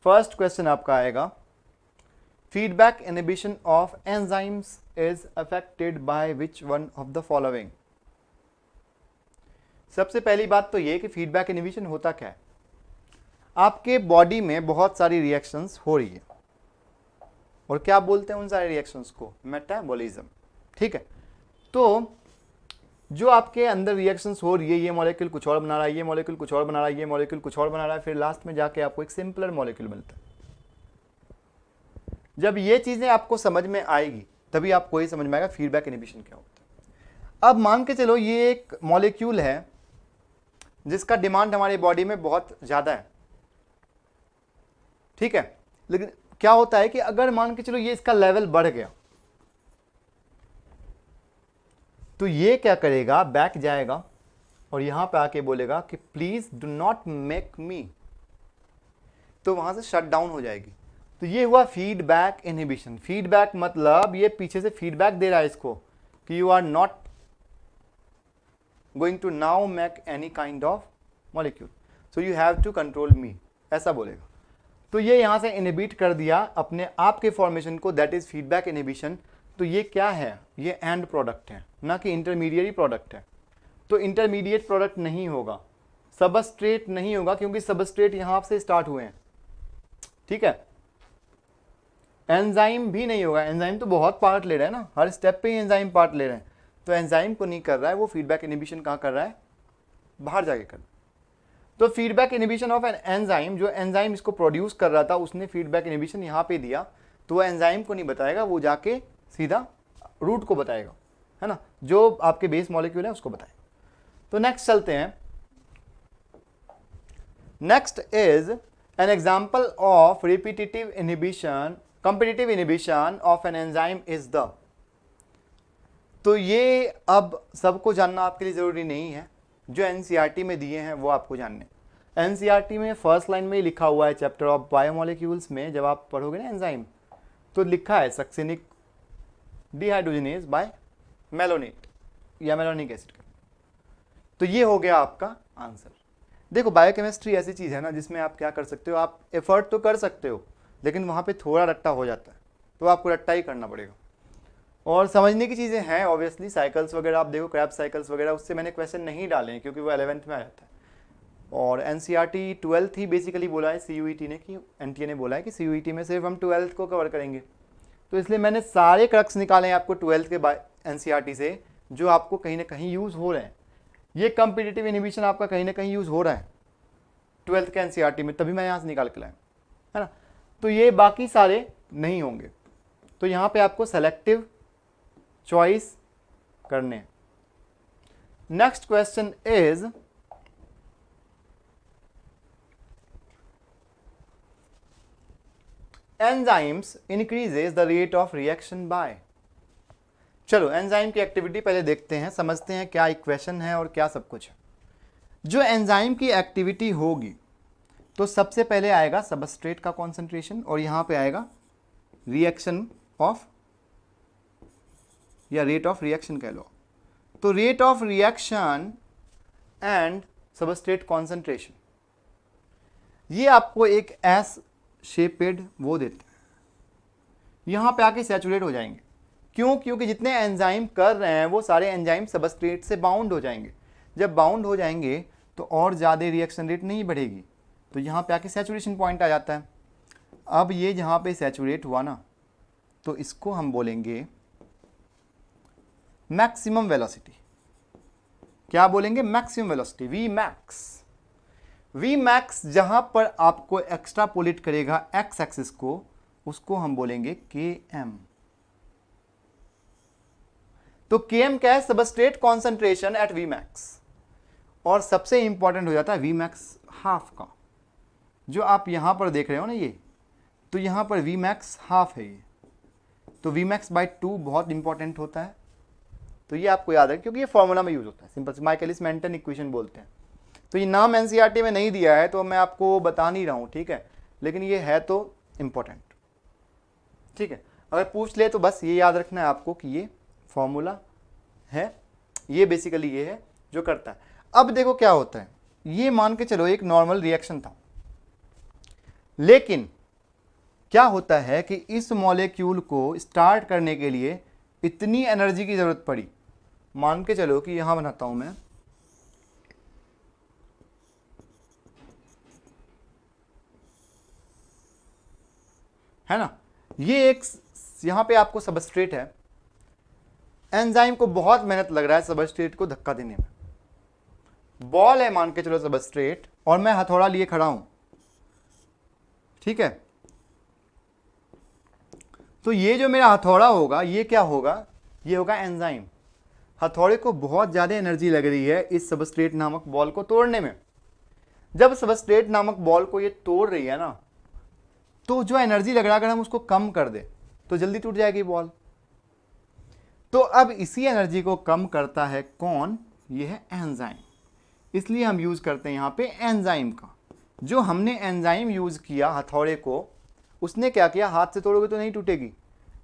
First question आपका आएगा, feedback inhibition of enzymes is affected by which one of the following. सबसे पहली बात तो ये कि फीडबैक इनहिबिशन होता क्या है। आपके बॉडी में बहुत सारी रिएक्शंस हो रही है, और क्या बोलते हैं उन सारे रिएक्शंस को, मेटाबॉलिज्म। ठीक है, तो जो आपके अंदर रिएक्शंस हो रही है, ये मॉलिक्यूल कुछ और बना रहा है, ये मॉलिक्यूल कुछ और बना रहा है, ये मॉलिक्यूल कुछ और बना रहा है, फिर लास्ट में जाके आपको एक सिंपलर मॉलिक्यूल मिलता है। जब ये चीजें आपको समझ में आएगी तभी आपको ये समझ में आएगा फीडबैक इनहिबिशन क्या होता है। अब मान के चलो ये एक मॉलिक्यूल है जिसका डिमांड हमारी बॉडी में बहुत ज्यादा है, ठीक है, लेकिन क्या होता है कि अगर मान के चलो ये इसका लेवल बढ़ गया तो ये क्या करेगा, बैक जाएगा और यहां पे आके बोलेगा कि please do not make me, तो वहां से शट डाउन हो जाएगी। तो ये हुआ फीडबैक इनहिबिशन। फीडबैक मतलब ये पीछे से फीडबैक दे रहा है इसको कि you are not going to now make any kind of molecule, so you have to control me, ऐसा बोलेगा। तो ये यहां से इनहिबिट कर दिया अपने आप के फॉर्मेशन को, दैट इज फीडबैक इनहिबिशन। तो ये क्या है, ये एंड प्रोडक्ट है, ना कि इंटरमीडिएट प्रोडक्ट है। तो इंटरमीडिएट प्रोडक्ट नहीं होगा, सबस्ट्रेट नहीं होगा, क्योंकि सबस्ट्रेट यहां से स्टार्ट हुए हैं, ठीक है। एंजाइम भी नहीं होगा, एंजाइम तो बहुत पार्ट ले रहे हैं ना, हर स्टेप पे ही एंजाइम पार्ट ले रहे हैं, तो एंजाइम को नहीं कर रहा है वो, फीडबैक इनहिबिशन कहाँ कर रहा है, बाहर जाके कर रहा है। तो feedback inhibition of an enzyme, जो एंजाइम इसको प्रोड्यूस कर रहा था उसने फीडबैक इनहिबिशन यहाँ पे दिया, तो वो एंजाइम को नहीं बताएगा, वो जाके सीधा रूट को बताएगा, है ना, जो आपके बेस मॉलिक्यूल है उसको बताएगा। तो नेक्स्ट चलते हैं। Next is an example of repetitive inhibition, competitive inhibition of an enzyme is the। तो ये अब सबको जानना आपके लिए जरूरी नहीं है, जो एनसीईआरटी में दिए हैं वो आपको जानने। एनसीईआरटी में फर्स्ट लाइन में ही लिखा हुआ है, चैप्टर ऑफ बायोमोलिक्यूल्स में जब आप पढ़ोगे ना एंजाइम, तो लिखा है सक्सिनिक डिहाइड्रोजनेज बाय मेलोनेट या मेलोनिक एसिड। तो ये हो गया आपका आंसर। देखो बायोकेमिस्ट्री ऐसी चीज है ना जिसमें आप क्या कर सकते हो, आप एफर्ट तो कर सकते हो, लेकिन वहाँ पे थोड़ा रट्टा हो जाता है, तो आपको रट्टा ही करना पड़ेगा। और समझने की चीज़ें हैं ऑब्वियसली, साइकिल्स वगैरह आप देखो, क्रैब साइकिल्स वगैरह, उससे मैंने क्वेश्चन नहीं डाले हैं क्योंकि वो 11th में आ जाता है। और एनसीईआरटी 12th ही बेसिकली बोला है सीयूईटी ने, कि एनटीए ने बोला है कि सीयूईटी में सिर्फ हम 12th को कवर करेंगे, तो इसलिए मैंने सारे क्रक्स निकाले हैं आपको 12th के एनसीईआरटी से, जो आपको कहीं ना कहीं यूज़ हो रहे हैं। ये कम्पिटिटिव इनहिबिशन आपका कहीं ना कहीं यूज़ हो रहा है 12th के एनसीईआरटी में, तभी मैं यहाँ से निकाल के लाया, है ना। तो ये बाकी सारे नहीं होंगे, तो यहां पे आपको सेलेक्टिव चॉइस करने हैं। Next question is enzymes increases the rate of reaction by. चलो एंजाइम की एक्टिविटी पहले देखते हैं, समझते हैं क्या इक्वेशन है और क्या सब कुछ है। जो एंजाइम की एक्टिविटी होगी तो सबसे पहले आएगा सबस्ट्रेट का कॉन्सेंट्रेशन, और यहां पे आएगा रिएक्शन ऑफ या रेट ऑफ रिएक्शन कह लो। तो rate of reaction and substrate concentration, ये आपको एक एस शेपेड वो देते हैं, यहां पे आके सैचुरेट हो जाएंगे। क्यों, क्योंकि जितने एंजाइम कर रहे हैं वो सारे एंजाइम सबस्ट्रेट से बाउंड हो जाएंगे। जब बाउंड हो जाएंगे तो और ज़्यादा रिएक्शन रेट नहीं बढ़ेगी, तो यहाँ पे आके सैचुरेशन पॉइंट आ जाता है। अब ये जहाँ पे सैचुरेट हुआ ना, तो इसको हम बोलेंगे मैक्सिमम वेलोसिटी। क्या बोलेंगे, maximum velocity, V max. V max जहाँ पर आपको एक्स्ट्रापोलेट करेगा एक्स एक्सिस को, उसको हम बोलेंगे के एम। तो के एम क्या है, substrate concentration at V max. और सबसे इंपॉर्टेंट हो जाता है वी मैक्स हाफ का, जो आप यहां पर देख रहे हो ना ये, तो यहां पर वी मैक्स हाफ है ये, तो वी मैक्स बाई 2 बहुत इंपॉर्टेंट होता है। तो ये आपको याद है क्योंकि ये फॉर्मूला में यूज होता है, सिंपल से माइकलिस मेंटन इक्वेशन बोलते हैं। तो ये नाम एनसीईआरटी में नहीं दिया है तो मैं आपको बता नहीं रहा हूं, ठीक है, लेकिन ये है तो इंपॉर्टेंट, ठीक है। अगर पूछ ले तो बस ये याद रखना है आपको कि ये फॉर्मूला है, ये बेसिकली ये है जो करता है। अब देखो क्या होता है, ये मान के चलो एक नॉर्मल रिएक्शन था, लेकिन क्या होता है कि इस मॉलिक्यूल को स्टार्ट करने के लिए इतनी एनर्जी की जरूरत पड़ी। मान के चलो कि यहां बनाता हूं मैं, है ना, ये एक यहां पे आपको सबस्ट्रेट है, एंजाइम को बहुत मेहनत लग रहा है सबस्ट्रेट को धक्का देने में। बॉल है मान के चलो सबस्ट्रेट, और मैं हथौड़ा लिए खड़ा हूं, ठीक है। तो ये जो मेरा हथौड़ा होगा ये क्या होगा, ये होगा एंजाइम। हथौड़े को बहुत ज़्यादा एनर्जी लग रही है इस सबस्ट्रेट नामक बॉल को तोड़ने में। जब सबस्ट्रेट नामक बॉल को ये तोड़ रही है ना, तो जो एनर्जी लग रहा है अगर हम उसको कम कर दे तो जल्दी टूट जाएगी बॉल। तो अब इसी एनर्जी को कम करता है कौन, ये है एंजाइम। इसलिए हम यूज करते हैं यहां पे एंजाइम का। जो हमने एंजाइम यूज किया हथौड़े को, उसने क्या किया, हाथ से तोड़ोगे तो नहीं टूटेगी,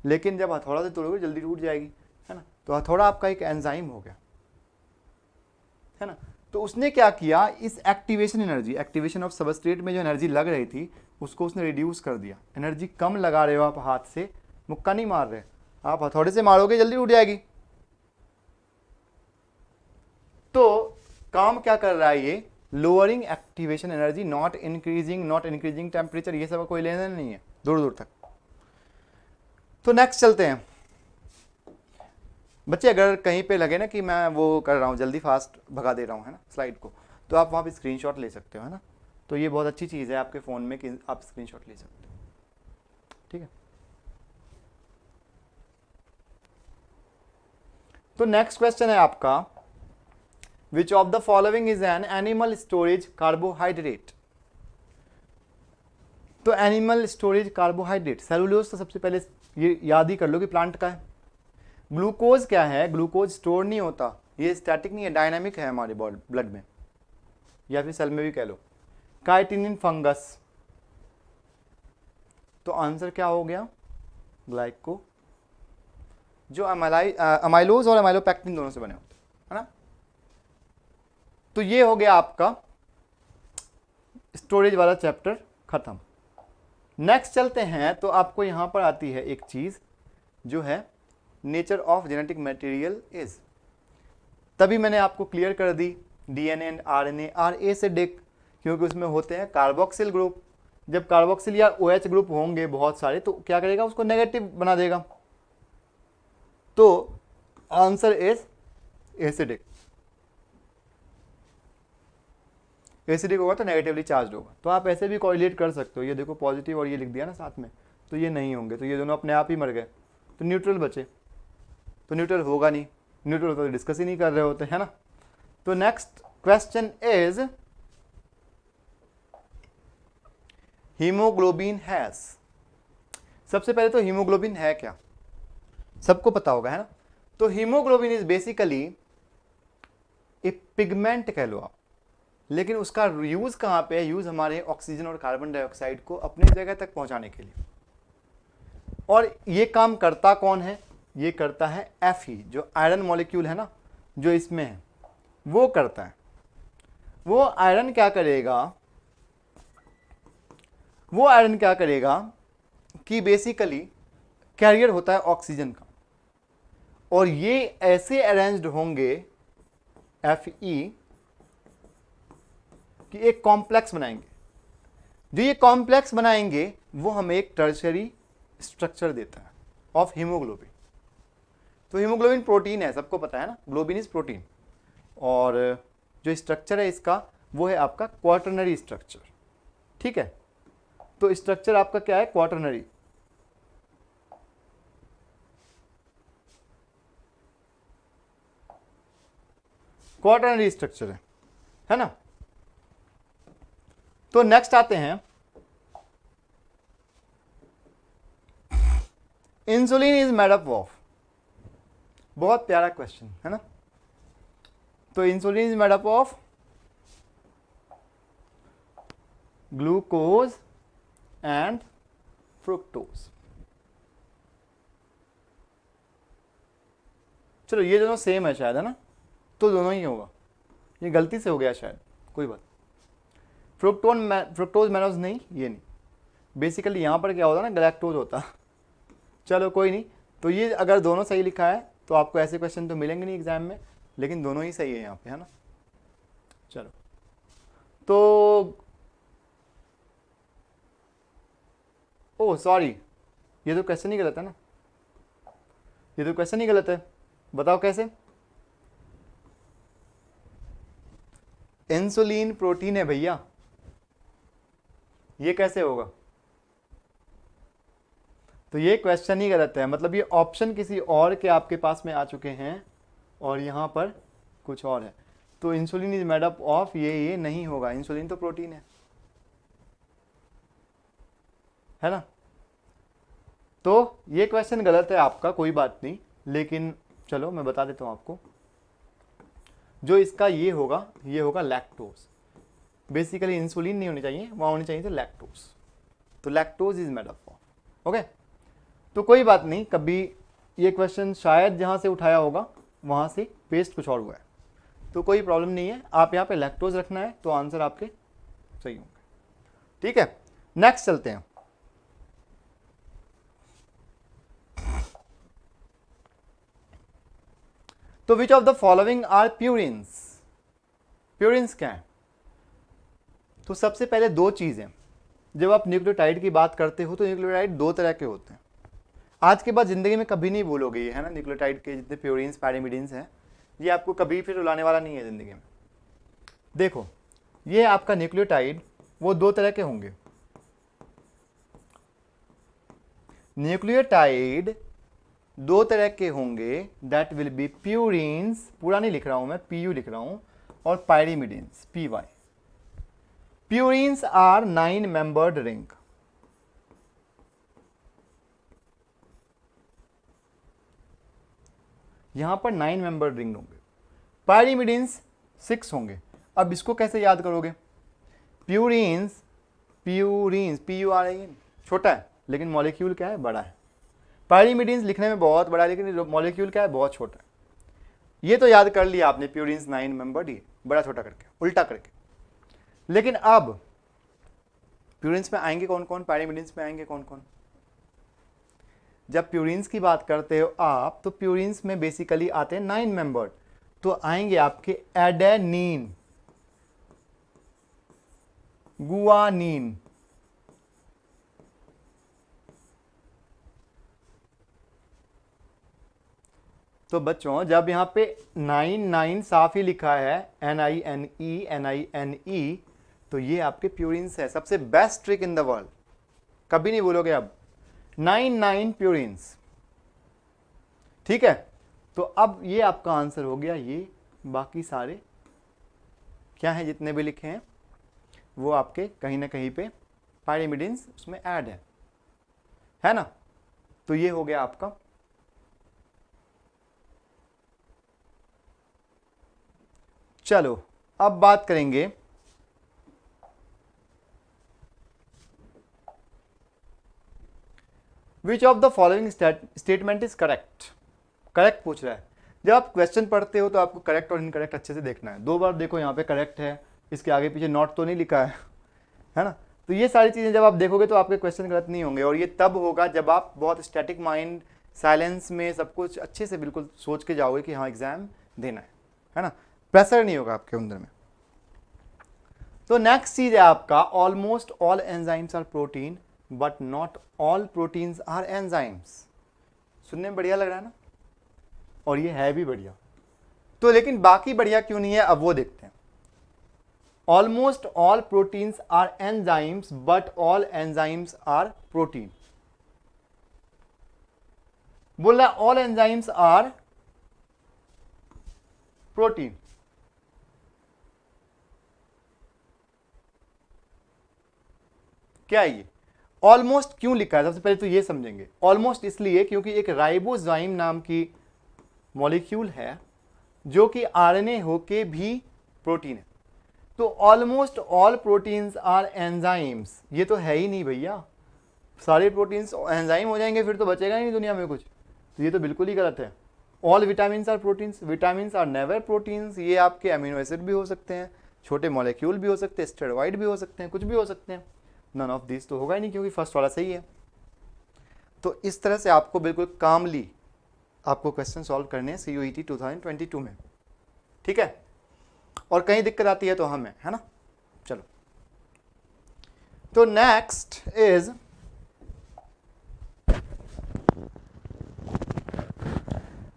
लेकिन जब हथौड़ा से तोड़ोगे जल्दी टूट जाएगी, है ना। तो हथौड़ा आपका एक एंजाइम हो गया, है ना। तो उसने क्या किया, इस activation energy, activation of substrate में जो एनर्जी लग रही थी उसको उसने रिड्यूस कर दिया। एनर्जी कम लगा रहे हो आप, हाथ से मुक्का नहीं मार रहे, आप हथौड़े से मारोगे जल्दी उठ जाएगी। तो काम क्या कर रहा है ये, lowering activation energy, not increasing temperature, ये सब कोई लेना नहीं है दूर दूर तक। तो नेक्स्ट चलते हैं बच्चे। अगर कहीं पे लगे ना कि मैं वो कर रहा हूँ जल्दी फास्ट भगा दे रहा हूँ, है ना, स्लाइड को, तो आप वहाँ पे स्क्रीनशॉट ले सकते हो, है ना। तो ये बहुत अच्छी चीज़ है आपके फ़ोन में कि आप स्क्रीनशॉट ले सकते हो, ठीक है। तो नेक्स्ट क्वेश्चन है आपका, विच of the following is an animal storage carbohydrate. तो एनिमल स्टोरेज कार्बोहाइड्रेट, सेलुलोज तो सबसे पहले ये याद ही कर लो कि प्लांट का है। ग्लूकोज क्या है, ग्लूकोज स्टोर नहीं होता, ये स्टैटिक नहीं है, डायनामिक है हमारे ब्लड में, या फिर सेल में भी कह लो। काइटिनिन फंगस, तो आंसर क्या हो गया, ग्लाइको, जो अमाइलोज और अमाइलोपेक्टिन दोनों से बने होते हैं, है ना। तो ये हो गया आपका स्टोरेज वाला चैप्टर खत्म। नेक्स्ट चलते हैं, तो आपको यहां पर आती है एक चीज जो है nature of genetic material is. तभी मैंने आपको क्लियर कर दी DNA and RNA are acidic, क्योंकि उसमें होते हैं कार्बोक्सिल ग्रुप। जब कार्बोक्सिल या OH ग्रुप होंगे बहुत सारे तो क्या करेगा, उसको नेगेटिव बना देगा। तो आंसर इज एसिडिक। एसिडिक होगा तो नेगेटिवली चार्ज होगा। तो आप ऐसे भी कोरिलेट कर सकते हो, ये देखो पॉजिटिव और ये लिख दिया ना साथ में, तो ये नहीं होंगे, तो ये दोनों अपने आप ही मर गए, तो न्यूट्रल बचे। तो न्यूट्रल होगा नहीं, न्यूट्रल तो डिस्कस ही नहीं कर रहे होते, है ना। तो next question is haemoglobin has. सबसे पहले तो हीमोग्लोबिन है क्या, सबको पता होगा, है ना। तो haemoglobin is basically A pigment कह लो आप, लेकिन उसका यूज कहां पे है, यूज हमारे ऑक्सीजन और कार्बन डाइऑक्साइड को अपने जगह तक पहुंचाने के लिए। और ये काम करता कौन है, ये करता है Fe, जो आयरन मॉलिक्यूल है ना जो इसमें है, वो करता है। वो आयरन क्या करेगा, वो आयरन क्या करेगा कि बेसिकली कैरियर होता है ऑक्सीजन का, और ये ऐसे अरेंज्ड होंगे Fe कि एक कॉम्प्लेक्स बनाएंगे। जो ये कॉम्प्लेक्स बनाएंगे वो हमें एक टर्शियरी स्ट्रक्चर देता है ऑफ हीमोग्लोबिन। तो हीमोग्लोबिन प्रोटीन है, सबको पता है ना, ग्लोबिन इज प्रोटीन, और जो स्ट्रक्चर है इसका वो है आपका क्वाटरनरी स्ट्रक्चर, ठीक है। तो स्ट्रक्चर आपका क्या है, क्वाटरनरी। क्वाटरनरी स्ट्रक्चर है ना। तो नेक्स्ट आते हैं, insulin is made up of. बहुत प्यारा क्वेश्चन है ना। तो insulin is made up of glucose and fructose. चलो ये दोनों सेम है शायद, है ना, तो दोनों ही होगा, ये गलती से हो गया शायद, कोई बात। फ्रुक्टोज मैनोज नहीं, ये नहीं, बेसिकली यहाँ पर क्या होता है ना, गैलेक्टोज होता। चलो कोई नहीं। तो ये अगर दोनों सही लिखा है तो आपको ऐसे क्वेश्चन तो मिलेंगे नहीं एग्जाम में, लेकिन दोनों ही सही है यहाँ पे, है ना। चलो तो ओह सॉरी, ये तो क्वेश्चन ही गलत है ना, ये तो क्वेश्चन ही गलत है। बताओ कैसे। इंसुलिन प्रोटीन है भैया, ये कैसे होगा। तो ये क्वेश्चन ही गलत है, मतलब ये ऑप्शन किसी और के आपके पास में आ चुके हैं और यहाँ पर कुछ और है। तो insulin is made up of, ये नहीं होगा, इंसुलिन तो प्रोटीन है ना। तो ये क्वेश्चन गलत है आपका, कोई बात नहीं, लेकिन चलो मैं बता देता हूँ आपको। जो इसका ये होगा लैक्टोज। बेसिकली इंसुलिन नहीं होनी चाहिए, वहाँ होनी चाहिए थी लैक्टोज। तो lactose is made up of, okay. तो कोई बात नहीं, कभी ये क्वेश्चन शायद जहाँ से उठाया होगा वहाँ से पेस्ट कुछ और हुआ है, तो कोई प्रॉब्लम नहीं है। आप यहाँ पे लैक्टोज रखना है तो आंसर आपके सही होंगे, ठीक है। नेक्स्ट चलते हैं। तो which of the following are purines. Purines क्या है। तो सबसे पहले दो चीजें, जब आप न्यूक्लियोटाइड की बात करते हो तो न्यूक्लियोटाइड दो तरह के होते हैं। आज के बाद जिंदगी में कभी नहीं भूलोगे ये, है ना। न्यूक्लियोटाइड के जितने प्यूरिन्स पैरामिडिन्स हैं, ये आपको कभी फिर रुलाने वाला नहीं है जिंदगी में। देखो ये आपका न्यूक्लियोटाइड वो दो तरह के होंगे। न्यूक्लियोटाइड दो तरह के होंगे, दैट विल बी प्यूरिन्स, पूरा नहीं लिख रहा हूं मैं, पीयू लिख रहा हूं, और pyrimidines, PY. Purines are 9 membered ring. यहां पर 9 मेंबर्ड रिंग होंगे। पायरिमिडिन्स 6 होंगे। अब इसको कैसे याद करोगे। प्यूरिन्स, प्यूरिन्स पीयू आ रही है, छोटा है लेकिन मॉलिक्यूल क्या है, बड़ा है। पायरिमिडिन्स लिखने में बहुत बड़ा है लेकिन मॉलिक्यूल क्या है, बहुत छोटा है। ये तो याद कर लिया आपने, प्यूरिन्स 9 मेंबर्ड, ये बड़ा छोटा करके, उल्टा करके। लेकिन अब प्यूरिन्स में आएंगे कौन कौन, पायरिमिडिन्स में आएंगे कौन कौन। जब प्यूरिन्स की बात करते हो आप, तो प्यूरिन्स में बेसिकली आते हैं 9 मेंबर्ड। तो आएंगे आपके एडेनिन, गुआनिन, तो बच्चों जब यहाँ पे 9 साफ ही लिखा है, NINE, तो ये आपके प्यूरिन्स है। सबसे best trick in the world, कभी नहीं भूलोगे अब। 9 प्यूरिन्स, ठीक है। तो अब ये आपका आंसर हो गया। ये बाकी सारे क्या है, जितने भी लिखे हैं वो आपके कहीं ना कहीं पे पायरिमिडिन्स उसमें ऐड है ना। तो ये हो गया आपका। चलो अब बात करेंगे विच of the following statement is correct. Correct पूछ रहा है। जब आप क्वेश्चन पढ़ते हो तो आपको करेक्ट और इनकरेक्ट अच्छे से देखना है। दो बार देखो, यहाँ पे करेक्ट है, इसके आगे पीछे नॉट तो नहीं लिखा है ना। तो ये सारी चीजें जब आप देखोगे तो आपके क्वेश्चन गलत नहीं होंगे। और ये तब होगा जब आप बहुत स्टैटिक माइंड, साइलेंस में सब कुछ अच्छे से बिल्कुल सोच के जाओगे कि हाँ एग्जाम देना है ना। प्रेशर नहीं होगा आपके अंदर में। तो नेक्स्ट चीज है आपका, almost all enzymes are protein but not all proteins are enzymes. सुनने में बढ़िया लग रहा है ना, और ये है भी बढ़िया। तो लेकिन बाकी बढ़िया क्यों नहीं है, अब वो देखते हैं। Almost all proteins are enzymes but all enzymes are protein. बोल रहा ऑल एंजाइम्स आर प्रोटीन। क्या है ये ऑलमोस्ट क्यों लिखा है, सबसे पहले तो ये समझेंगे। ऑलमोस्ट इसलिए क्योंकि एक राइबोजाइम नाम की मॉलिक्यूल है जो कि आरएनए होके भी प्रोटीन है। तो almost all proteins are enzymes, ये तो है ही नहीं भैया। सारे प्रोटीन्स एंजाइम हो जाएंगे फिर तो बचेगा ही नहीं दुनिया में कुछ। तो ये तो बिल्कुल ही गलत है। All vitamins are proteins, vitamins are never proteins. ये आपके अमीनो एसिड भी हो सकते हैं, छोटे मॉलिक्यूल भी हो सकते हैं, स्टेरॉइड भी हो सकते हैं, कुछ भी हो सकते हैं। नन ऑफ दिस तो होगा ही नहीं क्योंकि फर्स्ट वाला सही है। तो इस तरह से आपको बिल्कुल कामली आपको क्वेश्चन सॉल्व करने हैं CUET 2022 में, ठीक है। और कहीं दिक्कत आती है तो हमें, है ना। चलो, तो next is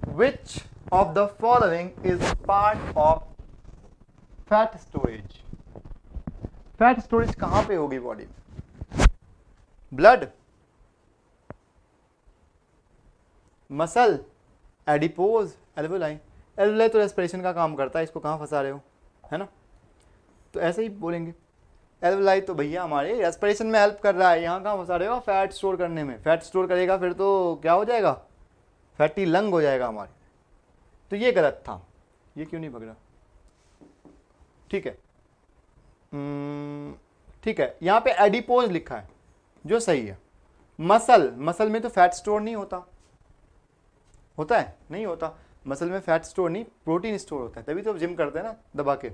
which of the following is part of fat storage. Fat storage कहां पे होगी बॉडी में? Blood, muscle, adipose, alveoli. Alveoli तो रेस्पिरेशन का काम करता है, इसको कहाँ फंसा रहे हो, है ना। तो ऐसे ही बोलेंगे, एल्वोलाई तो भैया हमारे रेस्पिरेशन में हेल्प कर रहा है, यहाँ कहाँ फंसा रहे हो, फैट स्टोर करने में। फैट स्टोर करेगा फिर तो क्या हो जाएगा, फैटी लंग हो जाएगा हमारे। तो ये गलत था, ये क्यों नहीं भग रहा, ठीक है। ठीक है, यहाँ पे एडिपोज लिखा है जो सही है। मसल, मसल में तो फैट स्टोर नहीं होता, होता है नहीं होता, मसल में फैट स्टोर नहीं, प्रोटीन स्टोर होता है, तभी तो जिम करते हैं ना दबा के।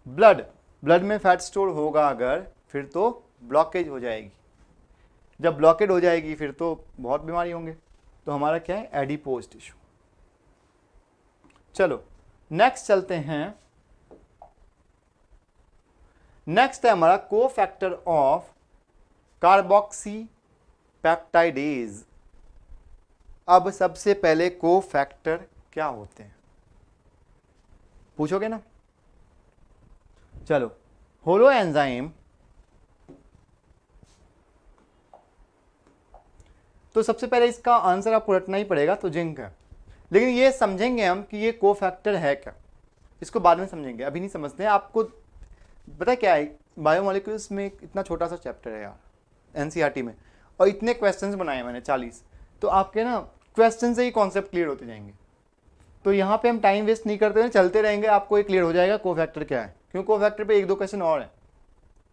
ब्लड, ब्लड में फैट स्टोर होगा अगर, फिर तो ब्लॉकेज हो जाएगी। जब ब्लॉकेज हो जाएगी फिर तो बहुत बीमारी होंगे। तो हमारा क्या है, एडिपोज टिश्यू। चलो नेक्स्ट चलते हैं। नेक्स्ट है हमारा को फैक्टर ऑफ कार्बोक्सी पेप्टाइडेज। अब सबसे पहले को फैक्टर क्या होते हैं पूछोगे ना। चलो, होलो एंजाइम, तो सबसे पहले इसका आंसर आपको रटना ही पड़ेगा, तो जिंक है। लेकिन ये समझेंगे हम कि ये को फैक्टर है क्या, इसको बाद में समझेंगे, अभी नहीं समझते हैं। आपको पता क्या है, बायोमोलिक्यूल्स में इतना छोटा सा चैप्टर है यार एनसीईआरटी में, और इतने क्वेश्चंस बनाए मैंने 40, तो आपके ना क्वेश्चन से ही कॉन्सेप्ट क्लियर होते जाएंगे। तो यहाँ पे हम टाइम वेस्ट नहीं करते हैं, चलते रहेंगे, आपको ये क्लियर हो जाएगा को फैक्टर क्या है, क्योंकि को फैक्टर पे 1-2 क्वेश्चन और है।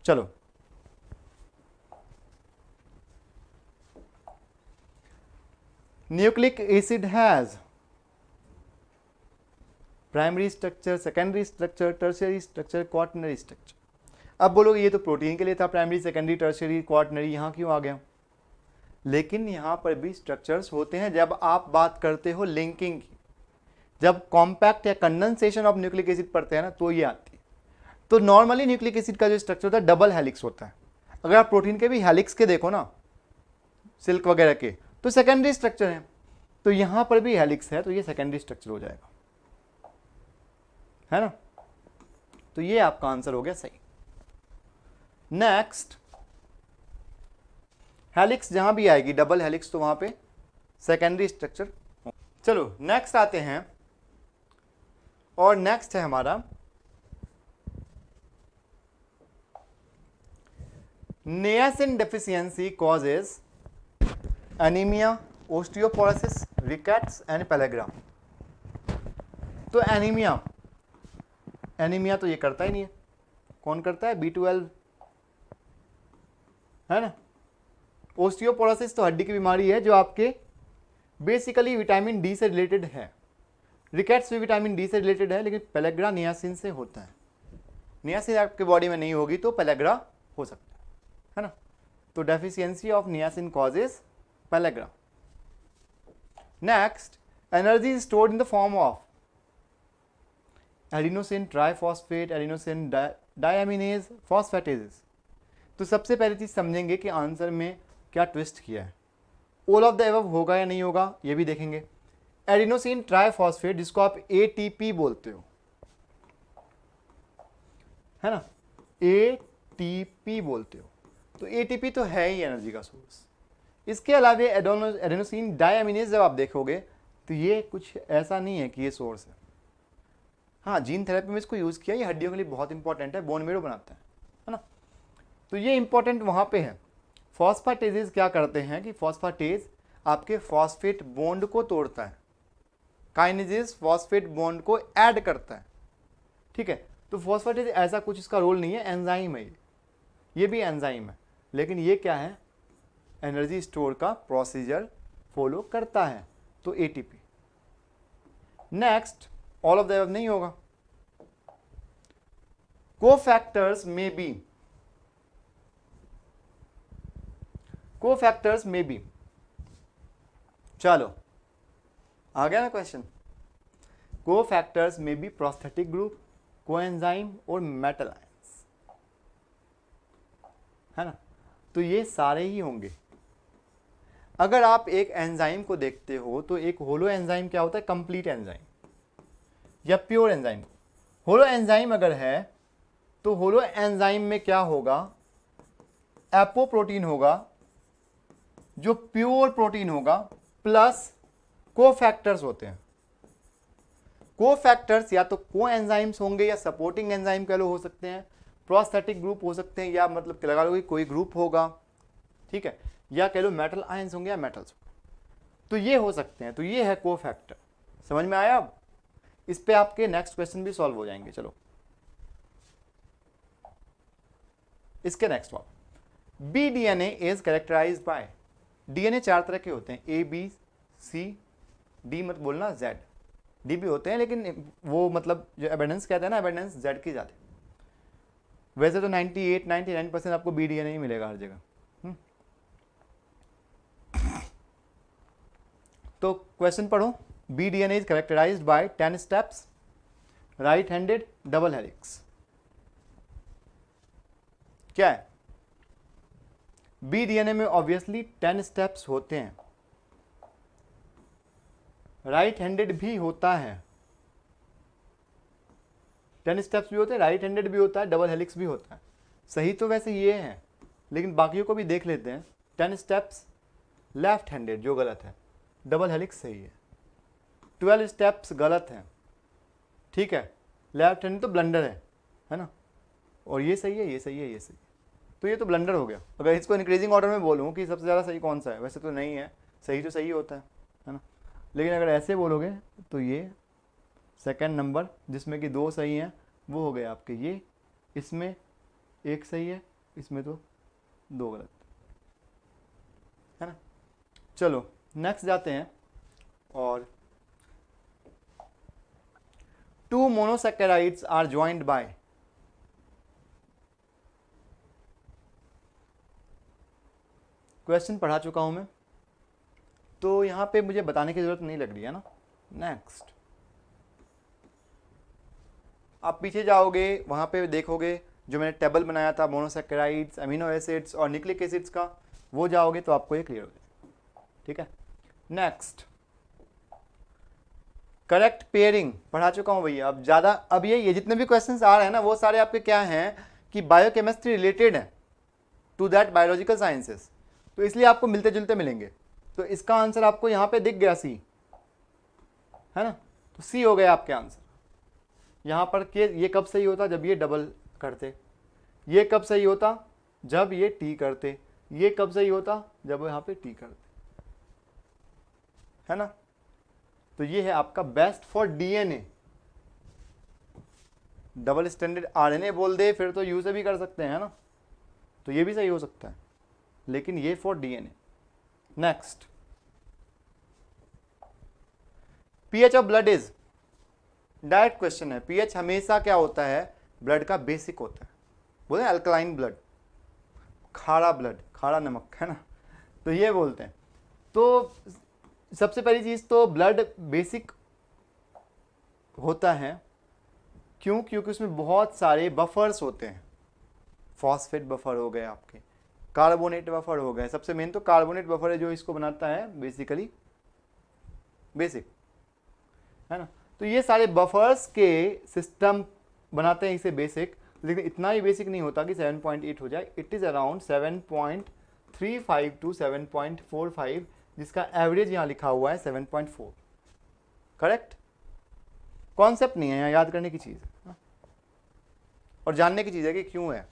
चलो, nucleic acid has primary structure, secondary structure, tertiary structure, quaternary structure. अब बोलोगे ये तो प्रोटीन के लिए था, प्राइमरी, सेकेंडरी, टर्शियरी, क्वाaternary, यहाँ क्यों आ गया। लेकिन यहाँ पर भी स्ट्रक्चर्स होते हैं जब आप बात करते हो लिंकिंग की, जब कॉम्पैक्ट या कंडेंसेशन ऑफ न्यूक्लिक एसिड पढ़ते हैं ना, तो ये आती है। तो नॉर्मली न्यूक्लिक एसिड का जो स्ट्रक्चर होता है डबल हेलिक्स होता है। अगर आप प्रोटीन के भी हेलिक्स के देखो ना, सिल्क वगैरह के, तो सेकेंडरी स्ट्रक्चर है। तो यहाँ पर भी हेलिक्स है, तो ये सेकेंडरी स्ट्रक्चर हो जाएगा, है ना। तो ये आपका आंसर हो गया सही। नेक्स्ट, हेलिक्स जहां भी आएगी डबल हेलिक्स, तो वहां पे सेकेंडरी स्ट्रक्चर। चलो नेक्स्ट आते हैं, और नेक्स्ट है हमारा niacin deficiency causes anaemia, osteoporosis, rickets and pellagra. तो एनीमिया, एनीमिया तो ये करता ही नहीं है, कौन करता है, B12, है ना। ओस्टियोपोरोसिस तो हड्डी की बीमारी है जो आपके बेसिकली विटामिन डी से रिलेटेड है। रिकेट्स भी विटामिन डी से रिलेटेड है, लेकिन पेलेग्रा नियासिन से होता है। नियासिन आपके बॉडी में नहीं होगी तो पेलेग्रा हो सकता है ना। तो deficiency of niacin causes pellagra. Next, energy stored in the form of adenosine triphosphate, adenosine deaminase, phosphatases. तो सबसे पहली चीज समझेंगे कि आंसर में क्या ट्विस्ट किया है। ऑल ऑफ द एबव होगा या नहीं होगा ये भी देखेंगे। एडिनोसिन ट्राइफॉस्फेट जिसको आप ATP बोलते हो, है ना, ATP बोलते हो, तो ATP तो है ही एनर्जी का सोर्स। इसके अलावा एडेनोसिन डायमिनेज जब आप देखोगे तो ये कुछ ऐसा नहीं है कि ये सोर्स है। हाँ, जीन थेरेपी में इसको यूज़ किया, ये हड्डियों के लिए बहुत इंपॉर्टेंट है, बोन मेरो बनाता है ना। तो ये इंपॉर्टेंट वहाँ पे है। फॉस्फेटेजेस क्या करते हैं कि फॉस्फेटेज आपके फॉस्फेट बॉन्ड को तोड़ता है, काइनेजेस फॉस्फेट बॉन्ड को ऐड करता है, ठीक है। तो फॉस्फेटेज ऐसा कुछ इसका रोल नहीं है, एंजाइम है ये भी एंजाइम है, लेकिन ये क्या है, एनर्जी स्टोर का प्रोसीजर फॉलो करता है, तो ATP। Next, all of the above नहीं होगा। कोफैक्टर्स में बी कोफैक्टर्स में बी, चलो आ गया ना क्वेश्चन। कोफैक्टर्स में बी प्रोस्थेटिक ग्रुप, कोएंजाइम और मेटल आयंस, है ना। तो ये सारे ही होंगे। अगर आप एक एंजाइम को देखते हो तो एक होलो एंजाइम क्या होता है, कंप्लीट एंजाइम या प्योर एंजाइम। होलो एंजाइम अगर है तो होलो एंजाइम में क्या होगा, एपोप्रोटीन होगा जो प्योर प्रोटीन होगा, प्लस कोफैक्टर्स होते हैं। कोफैक्टर्स या तो को एंजाइम्स होंगे या सपोर्टिंग एंजाइम कह लो हो सकते हैं, प्रोस्थेटिक ग्रुप हो सकते हैं, या मतलब लगा लो कि कोई ग्रुप होगा, ठीक है, या कह लो मेटल आयंस होंगे या मेटल्स, तो ये हो सकते हैं। तो ये है कोफैक्टर। समझ में आया? अब इस पे आपके नेक्स्ट क्वेश्चन भी सॉल्व हो जाएंगे। चलो इसके नेक्स्ट वाला, B DNA is characterised by, DNA 4 तरह के होते हैं, ए बी सी डी मत बोलना, जेड, डी भी होते हैं लेकिन वो मतलब जो एविडेंस कहते हैं ना, एविडेंस जेड की ज़्यादा। वैसे तो 98-99% आपको बी डीएनए ही मिलेगा हर जगह। तो क्वेश्चन पढ़ो, B DNA is characterised by 10 steps, right handed double helix. क्या है? बी डीएनए में ऑब्वियसली 10 स्टेप्स होते हैं, राइट हैंडेड भी होता है, 10 स्टेप्स भी होते हैं, राइट हैंडेड भी होता है, डबल हेलिक्स भी होता है। सही तो वैसे ये है, लेकिन बाकियों को भी देख लेते हैं। 10 स्टेप्स लेफ्ट हैंडेड जो गलत है, डबल हेलिक्स सही है। 12 स्टेप्स गलत है, ठीक है, लेफ्ट हैंडेड तो ब्लंडर है ना, और ये सही है, ये सही है, ये सही है, तो ये तो ब्लंडर हो गया। अगर इसको इंक्रीजिंग ऑर्डर में बोलूँ कि सबसे ज़्यादा सही कौन सा है, वैसे तो नहीं है, सही तो सही होता है ना, लेकिन अगर ऐसे बोलोगे तो ये सेकंड नंबर जिसमें कि 2 सही हैं वो हो गए आपके ये, इसमें 1 सही है, इसमें तो 2 गलत, है ना। चलो नेक्स्ट जाते हैं, और 2 monosaccharides are joint by, question पढ़ा चुका हूं मैं, तो यहां पे मुझे बताने की जरूरत नहीं लग रही है ना। नेक्स्ट आप पीछे जाओगे, वहां पे देखोगे जो मैंने टेबल बनाया था मोनोसैकेराइड्स, अमीनो एसिड्स और न्यूक्लिक एसिड्स का, वो जाओगे तो आपको ये क्लियर हो जाएगा, ठीक है। नेक्स्ट करेक्ट पेयरिंग पढ़ा चुका हूं भैया। अब ज़्यादा, अब ये जितने भी क्वेश्चंस आ रहे हैं ना, वो सारे आपके क्या हैं कि बायोकेमिस्ट्री रिलेटेड हैं टू दैट बायोलॉजिकल साइंसेस, तो इसलिए आपको मिलते जुलते मिलेंगे। तो इसका आंसर आपको यहाँ पे दिख गया, सी है ना, तो सी हो गया आपके आंसर। यहाँ पर के ये कब सही होता, जब ये डबल करते, ये कब सही होता, जब ये टी करते, ये कब सही होता, जब यहाँ पे टी करते, है ना। तो ये है आपका best for DNA. Double standard RNA बोल दे फिर तो यू से भी कर सकते हैं, है ना, तो ये भी सही हो सकता है, लेकिन ये for DNA. Next pH of blood is, direct question है, पीएच हमेशा क्या होता है, ब्लड का बेसिक होता है, बोलते हैं अल्कलाइन ब्लड, खारा ब्लड, खारा नमक, है ना, तो ये बोलते हैं। तो सबसे पहली चीज तो ब्लड बेसिक होता है, क्यों, क्योंकि उसमें बहुत सारे बफर्स होते हैं, फॉस्फेट बफर हो गए आपके, कार्बोनेट बफर हो गए, सबसे मेन तो कार्बोनेट बफर है जो इसको बनाता है बेसिकली बेसिक, है ना। तो ये सारे बफर्स के सिस्टम बनाते हैं इसे बेसिक, लेकिन इतना ही बेसिक नहीं होता कि 7.8 हो जाए, इट इज़ अराउंड 7.35 टू 7.45, जिसका एवरेज यहाँ लिखा हुआ है 7.4। करेक्ट, कॉन्सेप्ट नहीं है यहाँ, याद करने की चीज़ है और जानने की चीज़ है कि क्यों है।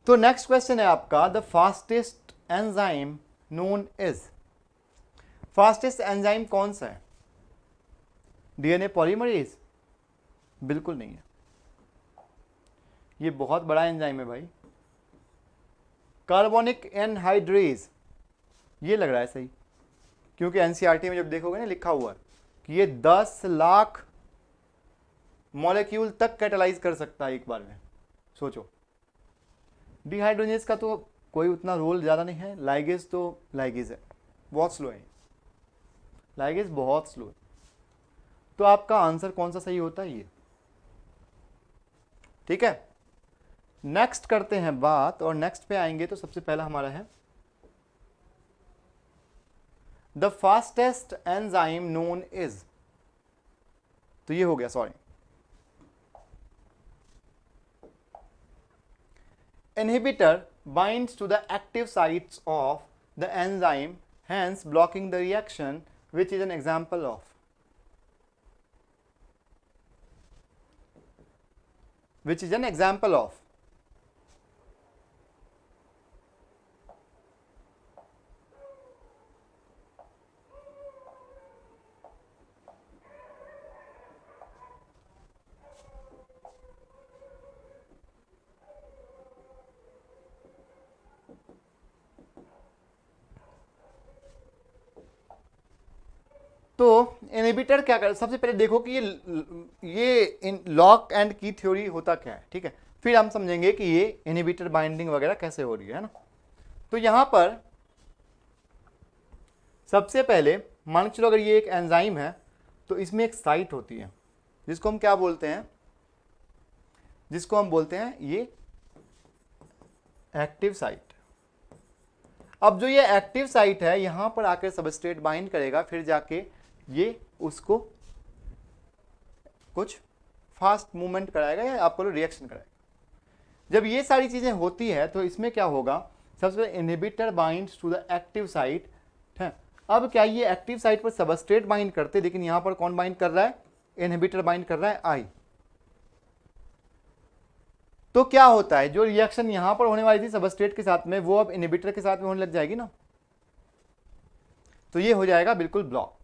तो नेक्स्ट क्वेश्चन है आपका, the fastest enzyme known is, fastest enzyme कौन सा है, डीएनए पॉलीमरेज? बिल्कुल नहीं है, ये बहुत बड़ा एंजाइम है भाई, कार्बोनिक एनहाइड्रेज, ये लग रहा है सही, क्योंकि एनसीईआरटी में जब देखोगे ना लिखा हुआ है कि ये 10 लाख मॉलिक्यूल तक कैटालाइज कर सकता है एक बार में, सोचो, डिहाइड्रोजनेज का तो कोई उतना रोल ज़्यादा नहीं है, लाइगेज तो लाइगेज है, बहुत स्लो है, लाइगेज बहुत स्लो है। तो आपका आंसर कौन सा सही होता है? ये। ठीक है, नेक्स्ट करते हैं बात, और नेक्स्ट पे आएंगे तो सबसे पहला हमारा है the fastest enzyme known is. तो ये हो गया, sorry, inhibitor binds to the active sites of the enzyme, hence blocking the reaction, which is an example of, which is an example of। तो इनहिबिटर क्या कर, सबसे पहले देखो कि ये इन लॉक एंड की थ्योरी होता क्या है, ठीक है, फिर हम समझेंगे कि ये इनहिबिटर बाइंडिंग वगैरह कैसे हो रही है ना। तो यहां पर सबसे पहले मान के चलो अगर ये एक एंजाइम है तो इसमें एक साइट होती है जिसको हम क्या बोलते हैं, जिसको हम बोलते हैं ये एक्टिव साइट। अब जो ये एक्टिव साइट है यहां पर आकर सबस्ट्रेट बाइंड करेगा, फिर जाके ये उसको कुछ फास्ट मूवमेंट कराएगा या आपको रिएक्शन कराएगा। जब ये सारी चीजें होती है तो इसमें क्या होगा, सबसे पहले inhibitor binds to the active site है। अब क्या ये एक्टिव साइट पर सबस्ट्रेट बाइंड करते, लेकिन यहां पर कौन बाइंड कर रहा है, इनहिबिटर बाइंड कर रहा है आई। तो क्या होता है, जो रिएक्शन यहां पर होने वाली थी सबस्ट्रेट के साथ में वो अब इनहिबिटर के साथ में होने लग जाएगी ना, तो ये हो जाएगा बिल्कुल ब्लॉक।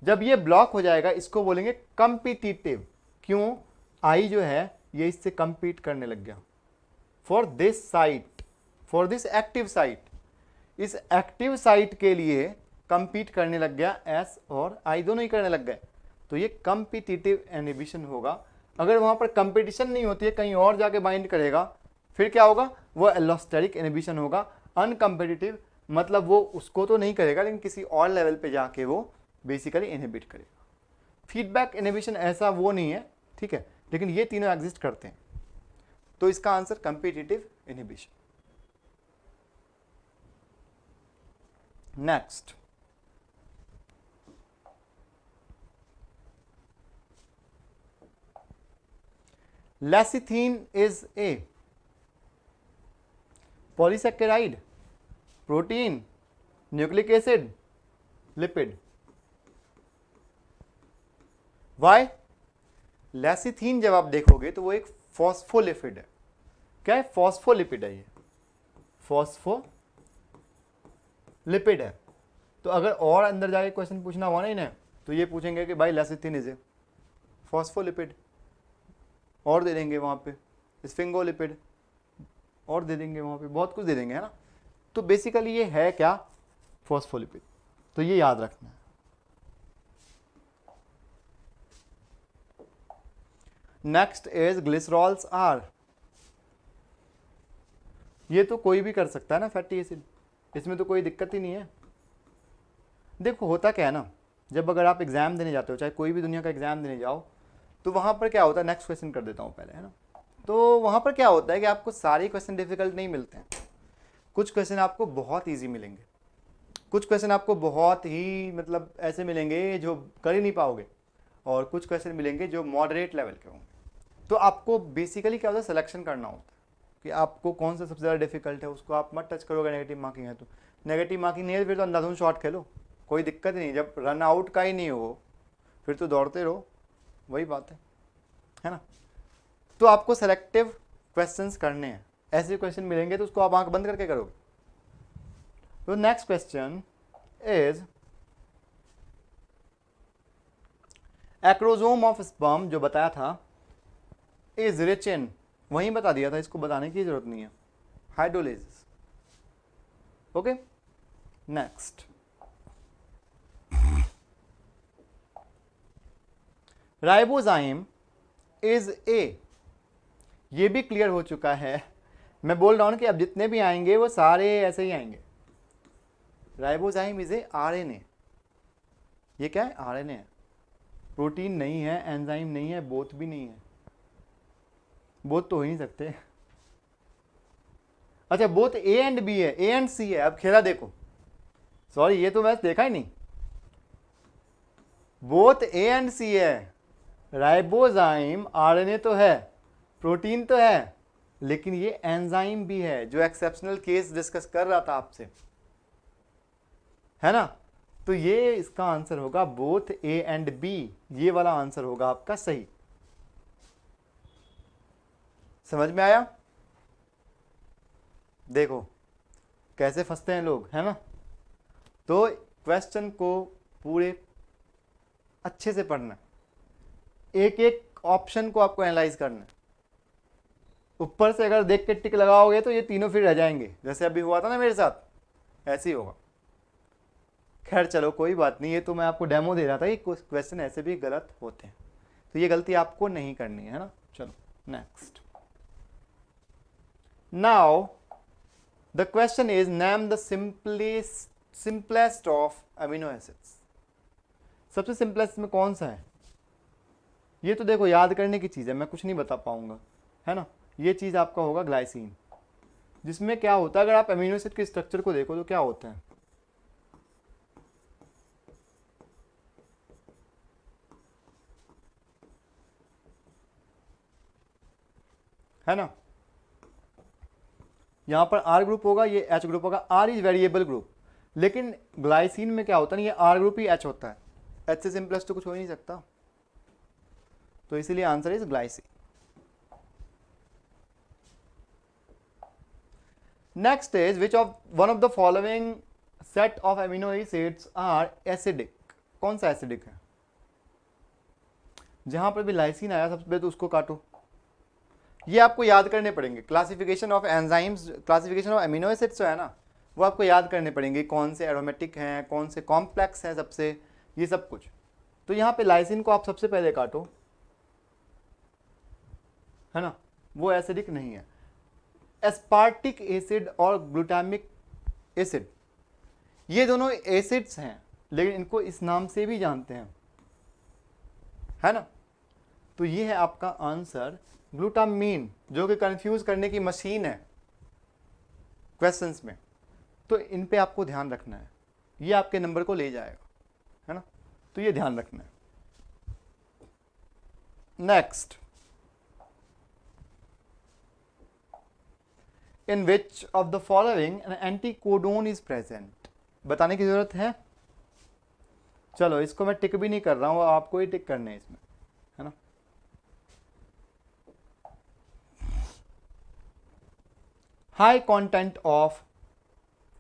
जब ये ब्लॉक हो जाएगा इसको बोलेंगे कम्पिटिटिव। क्यों, आई जो है ये इससे कंपीट करने लग गया for this site, for this active site, इस एक्टिव साइट के लिए कंपीट करने लग गया, एस और आई दोनों ही करने लग गए, तो ये कम्पिटिटिव इनहिबिशन होगा। अगर वहां पर कंपटीशन नहीं होती है, कहीं और जाके बाइंड करेगा, फिर क्या होगा, वो एलोस्टेरिक इनहिबिशन होगा। अनकम्पिटिटिव मतलब वो उसको तो नहीं करेगा लेकिन किसी और लेवल पे जाके वो बेसिकली इनहिबिट करेगा। फीडबैक इनहिबिशन ऐसा वो नहीं है, ठीक है, लेकिन ये तीनों एग्जिस्ट करते हैं। तो इसका answer competitive inhibition. Next, lecithin is a polysaccharide, protein, nucleic acid, lipid. Why, lecithin जब आप देखोगे तो वो एक फॉस्फोलिपिड है। क्या है, फॉस्फोलिपिड है, ये फॉस्फोलिपिड है। तो अगर और अंदर जाके क्वेश्चन पूछना हुआ ना इन्हें, तो ये पूछेंगे कि भाई लेसिथीन इज ए फॉस्फोलिपिड, और दे देंगे वहाँ पे स्फिंगोलिपिड, और दे देंगे वहाँ पे, बहुत कुछ दे देंगे, है ना। तो बेसिकली ये है क्या, फॉस्फोलिपिड। तो ये याद रखना है। नेक्स्ट इज ग्लिसरॉल्स आर, ये तो कोई भी कर सकता है ना फैटी एसिड, इसमें तो कोई दिक्कत ही नहीं है। देखो होता क्या है ना, जब अगर आप एग्जाम देने जाते हो, चाहे कोई भी दुनिया का एग्जाम देने जाओ, तो वहां पर क्या होता है, नेक्स्ट क्वेश्चन कर देता हूँ पहले, है ना। तो वहां पर क्या होता है कि आपको सारे क्वेश्चन डिफिकल्ट नहीं मिलते हैं, कुछ क्वेश्चन आपको बहुत ईजी मिलेंगे, कुछ क्वेश्चन आपको बहुत ही मतलब ऐसे मिलेंगे जो कर ही नहीं पाओगे, और कुछ क्वेश्चन मिलेंगे जो मॉडरेट लेवल के होंगे। तो आपको बेसिकली क्या होता है, सिलेक्शन करना होता है कि आपको कौन सा सबसे ज़्यादा डिफिकल्ट है, उसको आप मत टच करोगे। नेगेटिव मार्किंग है तो नेगेटिव मार्किंग नहीं है, फिर तो अंधाधुन शॉट खेलो, कोई दिक्कत नहीं। जब रन आउट का ही नहीं हो फिर तो दौड़ते रहो, वही बात है ना। तो आपको सेलेक्टिव क्वेश्चंस करने हैं, ऐसे क्वेश्चन मिलेंगे तो उसको आप आंख बंद करके करोगे। तो next question is acrosome of sperm, जो बताया था इज रिच इन, वहीं बता दिया था, इसको बताने की जरूरत नहीं है, hydrolysis. Okay, next, ribozyme is a ये भी क्लियर हो चुका है। मैं बोल रहा हूँ कि अब जितने भी आएंगे वो सारे ऐसे ही आएंगे। Ribozyme is a RNA. ये क्या है? आरएनए है। प्रोटीन नहीं है, एंजाइम नहीं है, बोथ भी नहीं है। बोथ तो हो ही नहीं सकते। अच्छा, बोथ ए एंड बी है, ए एंड सी है। अब खेला देखो, सॉरी ये तो मैच देखा ही नहीं। बोथ ए एंड सी है। राइबोजाइम आरएनए तो है, प्रोटीन तो है, लेकिन ये एंजाइम भी है, जो एक्सेप्शनल केस डिस्कस कर रहा था आपसे, है ना। तो ये इसका आंसर होगा बोथ ए एंड बी। ये वाला आंसर होगा आपका सही। समझ में आया? देखो कैसे फंसते हैं लोग, है ना। तो क्वेश्चन को पूरे अच्छे से पढ़ना, एक एक ऑप्शन को आपको एनालाइज करना। ऊपर से अगर देख के टिक लगाओगे तो ये तीनों फिर रह जाएंगे, जैसे अभी हुआ था ना मेरे साथ, ऐसे ही होगा। खैर चलो कोई बात नहीं, ये तो मैं आपको डेमो दे रहा था कि कुछ क्वेश्चन ऐसे भी गलत होते हैं, तो ये गलती आपको नहीं करनी है ना। चलो next. Now the question is name the simplest of amino acids. सबसे सिंपलेस्ट में कौन सा है? ये तो देखो याद करने की चीज़ है, मैं कुछ नहीं बता पाऊंगा, है ना। ये चीज़ आपका होगा ग्लाइसिन, जिसमें क्या होता है, अगर आप अमीनो एसिड के स्ट्रक्चर को देखो तो क्या होता है ना। यहां पर आर ग्रुप होगा, ये एच ग्रुप होगा। आर इज वेरिएबल ग्रुप, लेकिन ग्लाइसिन में क्या होता है, ये आर ग्रुप ही एच होता है। एच से सिंपलेस्ट तो कुछ हो ही नहीं सकता, तो इसीलिए answer is glycine. Next is which of one of the following set of amino acids are acidic. कौन सा एसिडिक है? जहां पर भी लाइसिन आया सबसे पहले तो उसको काटो। ये आपको याद करने पड़ेंगे। Classification of enzymes, classification of amino acids जो है ना, वो आपको याद करने पड़ेंगे, कौन से एरोमेटिक हैं, कौन से कॉम्प्लेक्स हैं सबसे, ये सब कुछ। तो यहाँ पे लाइसिन को आप सबसे पहले काटो, है ना, वो एसिडिक नहीं है। एस्पार्टिक एसिड और ग्लूटामिक एसिड, ये दोनों एसिड्स हैं, लेकिन इनको इस नाम से भी जानते हैं, है ना। तो ये है आपका आंसर ग्लूटामीन, जो कि कंफ्यूज करने की मशीन है क्वेश्चंस में। तो इन पे आपको ध्यान रखना है, ये आपके नंबर को ले जाएगा, है ना। तो ये ध्यान रखना है। Next, in which of the following an anticodon is present. बताने की जरूरत है? चलो इसको मैं टिक भी नहीं कर रहा हूं, आपको ही टिक करने हैं इसमें, है ना। High content of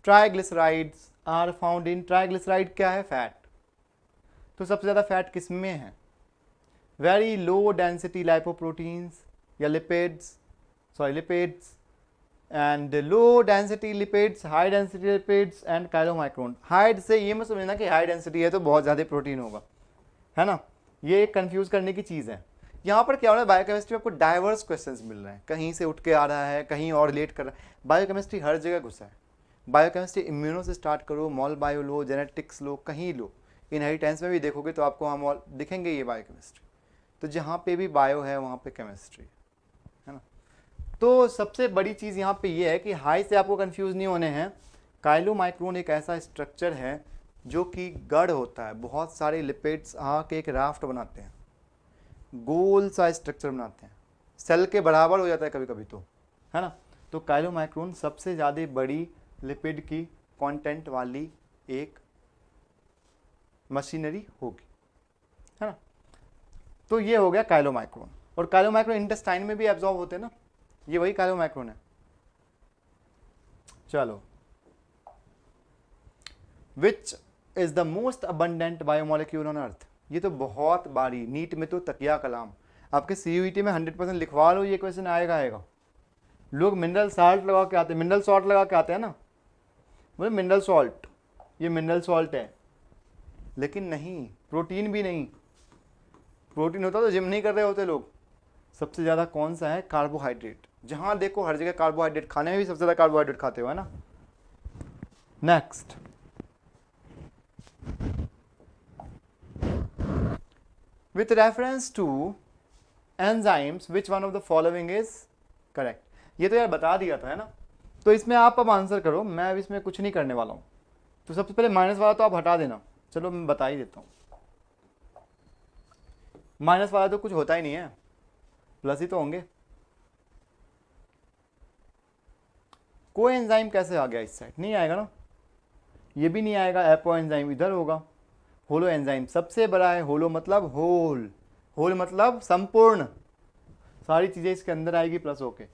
triglycerides are found in. Triglyceride क्या है? फैट। तो सबसे ज्यादा फैट किस में है? वेरी लो डेंसिटी लाइपोप्रोटीन्स या lipids, sorry lipids, and low density lipids, high density lipids and chylomicron. High से ये मत समझना कि हाई डेंसिटी है तो बहुत ज़्यादा प्रोटीन होगा, है ना। ये एक कंफ्यूज करने की चीज़ है। यहाँ पर क्या हो रहा है, बायोकेमिस्ट्री में आपको डाइवर्स क्वेश्चंस मिल रहे हैं, कहीं से उठ के आ रहा है, कहीं और रिलेट कर रहा है। बायोकेमिस्ट्री हर जगह घुसा है। बायोकेमिस्ट्री इम्यूनो से स्टार्ट करो, मॉल बायो लो, जेनेटिक्स लो, कहीं लो, इनहेरिटेंस में भी देखोगे तो आपको वहाँ मॉल दिखेंगे ये बायोकेमिस्ट्री। तो जहाँ पे भी बायो है वहाँ पे केमिस्ट्री है ना। तो सबसे बड़ी चीज़ यहाँ पे ये है कि हाई से आपको कंफ्यूज नहीं होने हैं। काइलोमाइक्रोन एक ऐसा स्ट्रक्चर है जो कि गढ़ होता है, बहुत सारे लिपिड्स आके एक राफ्ट बनाते हैं, गोल सा स्ट्रक्चर बनाते हैं, सेल के बराबर हो जाता है कभी कभी तो, है ना। तो काइलोमाइक्रोन सबसे ज़्यादा बड़ी लिपिड की कंटेंट वाली एक मशीनरी होगी, है ना। तो ये हो गया काइलोमाइक्रोन। और काइलोमाइक्रोन इंटेस्टाइन में भी एब्जॉर्ब होते हैं ना, ये वही काइलोमाइक्रोन है। चलो, which is the most abundant biomolecule on earth. ये तो बहुत बारी नीट में तो तकिया कलाम, आपके सीयूईटी में 100% लिखवा लो, ये क्वेश्चन आएगा आएगा। लोग मिनरल साल्ट लगा के आते हैं, मिनरल सॉल्ट लगा के आते हैं ना, बोले मिनरल सॉल्ट, ये मिनरल सॉल्ट है, लेकिन नहीं, प्रोटीन भी नहीं। प्रोटीन होता तो जिम नहीं कर रहे होते लोग, सबसे ज़्यादा कौन सा है? कार्बोहाइड्रेट। जहाँ देखो हर जगह कार्बोहाइड्रेट, खाने में भी सबसे ज़्यादा कार्बोहाइड्रेट खाते हो, है ना। Next, with reference to enzymes which one of the following is correct. ये तो यार बता दिया था, है ना। तो इसमें आप अब आंसर करो, मैं अब इसमें कुछ नहीं करने वाला हूँ। तो सबसे पहले माइनस वाला तो आप हटा देना, चलो मैं बता ही देता हूँ। माइनस वाला तो कुछ होता ही नहीं है, प्लस ही तो होंगे। कोई एंजाइम कैसे आ गया इस साइड? नहीं आएगा ना, ये भी नहीं आएगा। एपो एंजाइम इधर होगा। होलो एंजाइम सबसे बड़ा है। होलो मतलब होल, होल मतलब संपूर्ण, सारी चीजें इसके अंदर आएगी प्लस होके।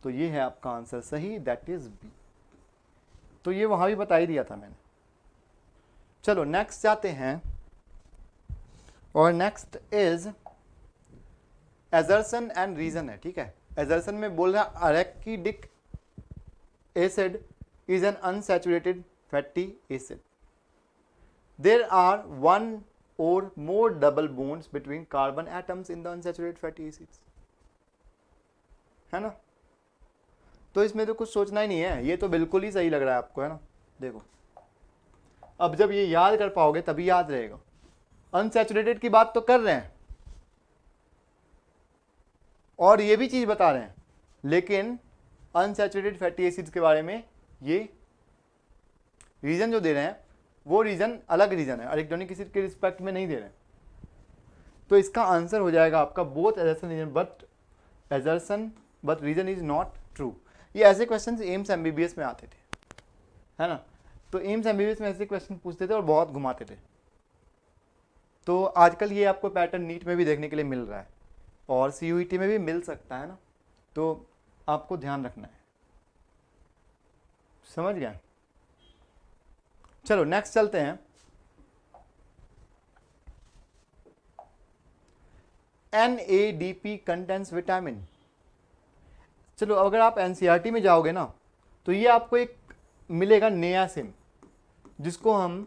तो ये है आपका आंसर सही, दैट इज बी। तो ये वहां भी बता ही दिया था मैंने। चलो नेक्स्ट जाते हैं, और next is assertion and reason है, ठीक है। एजर्सन में बोल रहा है arachidic acid is an unsaturated fatty acid. There are one or more double bonds between carbon atoms in the unsaturated fatty acids, है ना। तो इसमें तो कुछ सोचना ही नहीं है, ये तो बिल्कुल ही सही लग रहा है आपको, है ना। देखो अब जब ये याद कर पाओगे तभी याद रहेगा। अनसैचुरेटेड की बात तो कर रहे हैं और ये भी चीज बता रहे हैं, लेकिन अनसैचुरेटेड फैटी एसिड्स के बारे में ये रीजन जो दे रहे हैं वो रीजन अलग रीजन है, अरेकिडोनिक एसिड के रिस्पेक्ट में नहीं दे रहे हैं। तो इसका आंसर हो जाएगा आपका both assertion reason but reason is not true. ये ऐसे क्वेश्चंस एम्स एमबीबीएस में आते थे, है ना। तो एम्स एमबीबीएस में ऐसे क्वेश्चन पूछते थे और बहुत घुमाते थे। तो आजकल ये आपको पैटर्न नीट में भी देखने के लिए मिल रहा है और सीयूईटी में भी मिल सकता है ना। तो आपको ध्यान रखना है, समझ गया। चलो नेक्स्ट चलते हैं। NADP contents vitamin. चलो अगर आप एनसीईआरटी में जाओगे ना तो ये आपको एक मिलेगा नियासिन, जिसको हम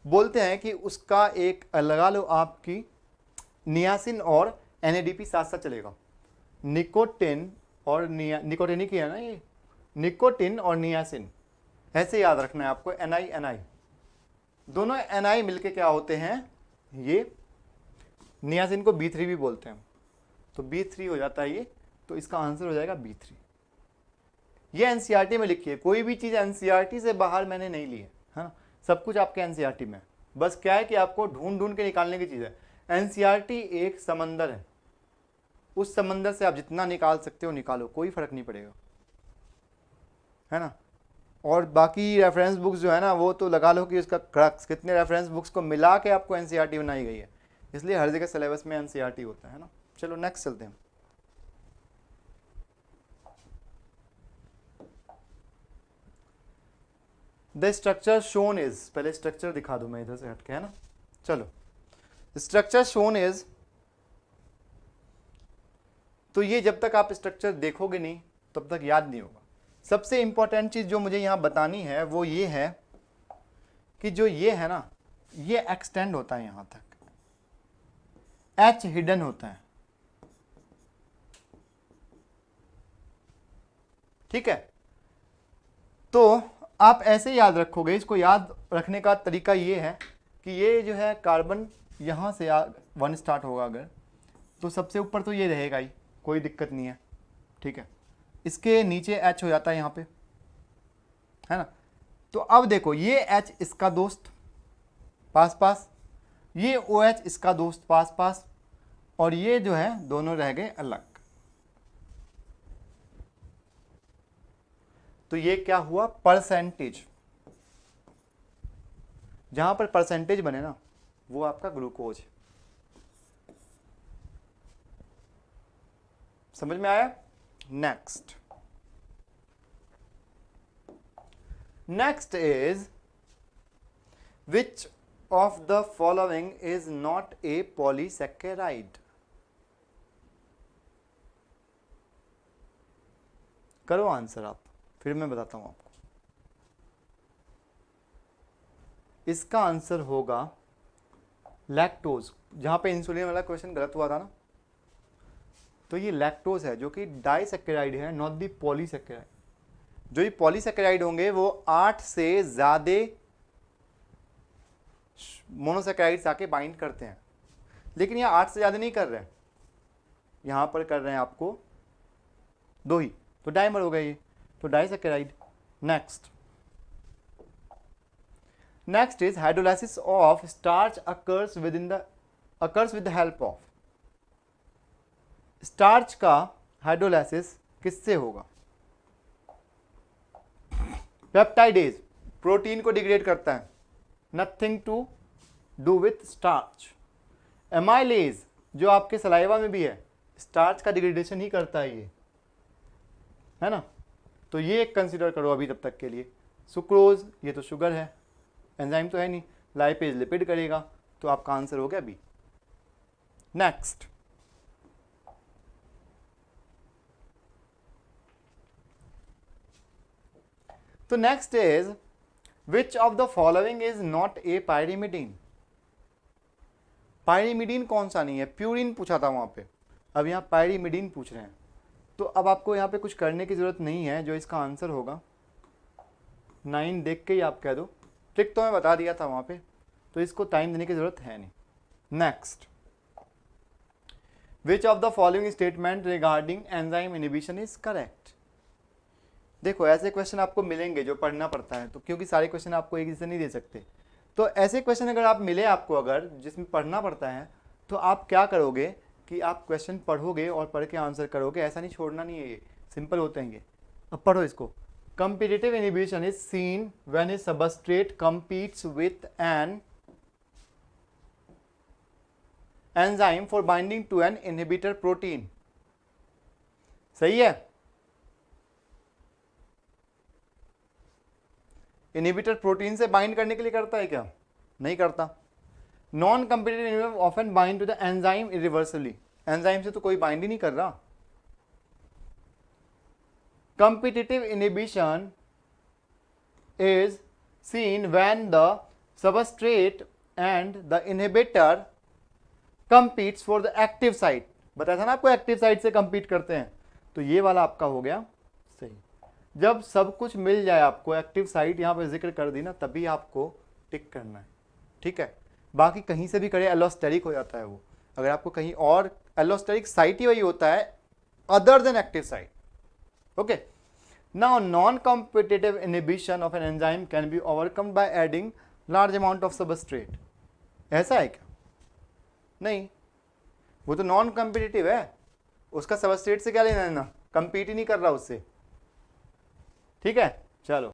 बोलते हैं कि उसका एक लगा लो आपकी नियासिन और NADP साथ साथ चलेगा। निकोटिन और निकोटिनिक है ना ये, निकोटिन और नियासिन, ऐसे याद रखना है आपको। NI दोनों NI मिलके क्या होते हैं, ये नियासिन को B3 भी बोलते हैं। तो B3 हो जाता है ये, तो इसका आंसर हो जाएगा B3। ये एनसीईआरटी में लिखी है, कोई भी चीज़ एनसीईआरटी से बाहर मैंने नहीं ली है, हाँ। सब कुछ आपके एनसीईआरटी में, बस क्या है कि आपको ढूंढ ढूंढ के निकालने की चीज़ है। एनसीईआरटी एक समंदर है, उस समंदर से आप जितना निकाल सकते हो निकालो, कोई फर्क नहीं पड़ेगा, है ना। और बाकी रेफरेंस बुक्स जो है ना वो तो लगा लो कि उसका क्रक्स, कितने रेफरेंस बुक्स को मिला के आपको एनसीईआरटी बनाई गई है, इसलिए हर जगह सिलेबस में एनसीईआरटी होता है ना। चलो नेक्स्ट चलते हैं। द स्ट्रक्चर शोन इज, पहले स्ट्रक्चर दिखा दूं मैं इधर से हटके, है ना। चलो स्ट्रक्चर शोन इज, तो ये जब तक आप स्ट्रक्चर देखोगे नहीं तब तक याद नहीं होगा। सबसे इंपॉर्टेंट चीज जो मुझे यहां बतानी है वो ये है कि जो ये है ना ये एक्सटेंड होता है यहां तक, H हिडन होता है, ठीक है। तो आप ऐसे याद रखोगे, इसको याद रखने का तरीका ये है कि ये जो है कार्बन यहां से 1 स्टार्ट होगा अगर, तो सबसे ऊपर तो ये रहेगा ही, कोई दिक्कत नहीं है, ठीक है। इसके नीचे H हो जाता है यहाँ पे, है ना। तो अब देखो ये H इसका दोस्त पास पास, ये OH इसका दोस्त पास पास, और ये जो है दोनों रह गए अलग। तो ये क्या हुआ, परसेंटेज। जहां पर परसेंटेज बने ना वो आपका ग्लूकोज। समझ में आया। Next is which of the following is not a polysaccharide. करो आंसर आप, फिर मैं बताता हूं आपको। इसका आंसर होगा लैक्टोज। जहाँ पे इंसुलिन वाला क्वेश्चन गलत हुआ था ना, तो ये लैक्टोज है जो कि डाइसैकेराइड है, नॉट दी पॉलीसैकेराइड। जो ये पॉलीसैकेराइड होंगे वो 8 से ज़्यादा मोनोसैकेराइड्स आके बाइंड करते हैं, लेकिन ये 8 से ज़्यादा नहीं कर रहे हैं, यहाँ पर कर रहे हैं आपको 2 ही, तो डाइमर हो गया ये, तो disaccharide. Next is hydrolysis of starch occurs with the help of. Starch का हाइड्रोलाइसिस किससे होगा? पेप्टाइडेज प्रोटीन को डिग्रेड करता है, nothing to do with starch. Amylase जो आपके सलाइवा में भी है, स्टार्च का डिग्रेडेशन ही करता है ये, है ना, तो ये एक कंसिडर करो अभी तब तक के लिए। सुक्रोज ये तो शुगर है, एंजाइम तो है नहीं। लाइपेज लिपिड करेगा, तो आपका आंसर हो गया बी। नेक्स्ट, तो next is which of the following is not a pyrimidine. Pyrimidine कौन सा नहीं है? प्यूरिन पूछा था वहां पे, अब यहाँ पायरिमिडीन पूछ रहे हैं। तो अब आपको यहाँ पे कुछ करने की जरूरत नहीं है, जो इसका आंसर होगा 9 देख के ही आप कह दो, ट्रिक तो मैं बता दिया था वहां पे, तो इसको टाइम देने की जरूरत है नहीं। Next, which of the following statement regarding enzyme inhibition is correct. देखो ऐसे क्वेश्चन आपको मिलेंगे जो पढ़ना पड़ता है, तो क्योंकि सारे क्वेश्चन आपको एक जैसे नहीं दे सकते, तो ऐसे क्वेश्चन अगर आप मिले आपको, अगर जिसमें पढ़ना पड़ता है, तो आप क्या करोगे कि आप क्वेश्चन पढ़ोगे और पढ़ के आंसर करोगे, ऐसा नहीं, छोड़ना नहीं है, ये सिंपल होते हैं ये। अब पढ़ो इसको। Competitive inhibition is seen when a substrate competes with an enzyme for binding to an inhibitor protein। सही है? इनहिबिटर प्रोटीन से बाइंड करने के लिए करता है क्या? नहीं करता। Non competitive inhibitor often bind to the enzyme irreversibly. Enzyme से तो कोई बाइंड ही नहीं कर रहा। Competitive inhibition is seen when the substrate and the inhibitor competes for the active site। बताया था ना आपको, एक्टिव साइट से compete करते हैं, तो ये वाला आपका हो गया सही। जब सब कुछ मिल जाए आपको, एक्टिव साइट यहाँ पर जिक्र कर दी ना, तभी आपको टिक करना है, ठीक है। बाकी कहीं से भी करे एलोस्टेरिक हो जाता है वो, अगर आपको कहीं और, एलोस्टेरिक साइट ही वही होता है other than active site. Okay. Now, non-competitive inhibition of an enzyme can be overcome by adding large amount of substrate। ऐसा है क्या? नहीं, वो तो नॉन कम्पिटिटिव है, उसका सबस्ट्रेट से क्या लेना देना, कंपीट ही नहीं कर रहा उससे, ठीक है। चलो